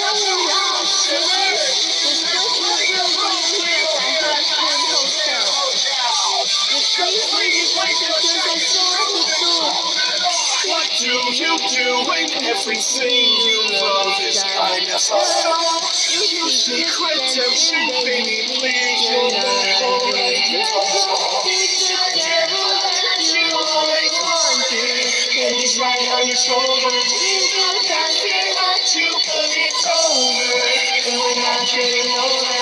What do you do when everything you love is kind of soft? You secret redemption, baby, please, you're not alright. And he's right on your shoulder. You can't feel that you, but it's over. And we're not getting over.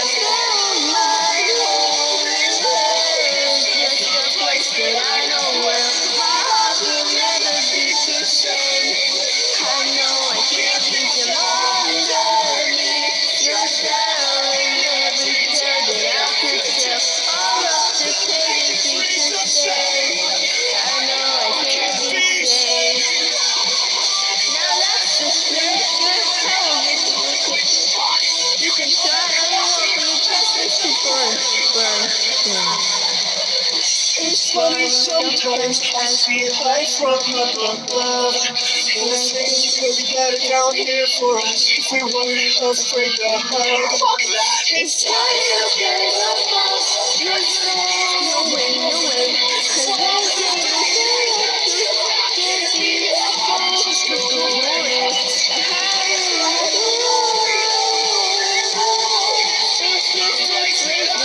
My home is just a place that I know well. My heart will never be the same. I know I can't leave you under me. Your shadow in every tale that I could tell. All of the pages we could say. I know I can't be saved. Now that's the space you're held. You can try to walk me past this to burn. It's funny sometimes I see light from up above. And I think we'll be better down here for us if we weren't afraid to hug. It's time to get above. You're so away. Cause I can't be just go away. It's just a place that I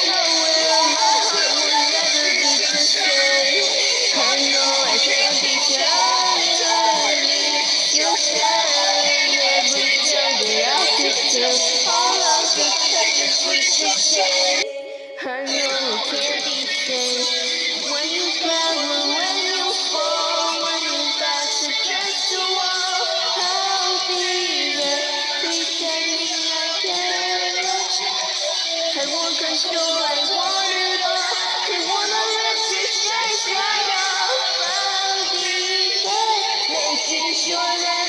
know where my heart will never be the same. I know I can't be shattered. You're shattered every time that I could tell. All of the pages we could say. I know I can't be saved. When you travel, when you fall, when your back's against the wall, I'll be there, pretending I care. I won't control, I want it all. I wanna let this face right off. I'll be there, making sure that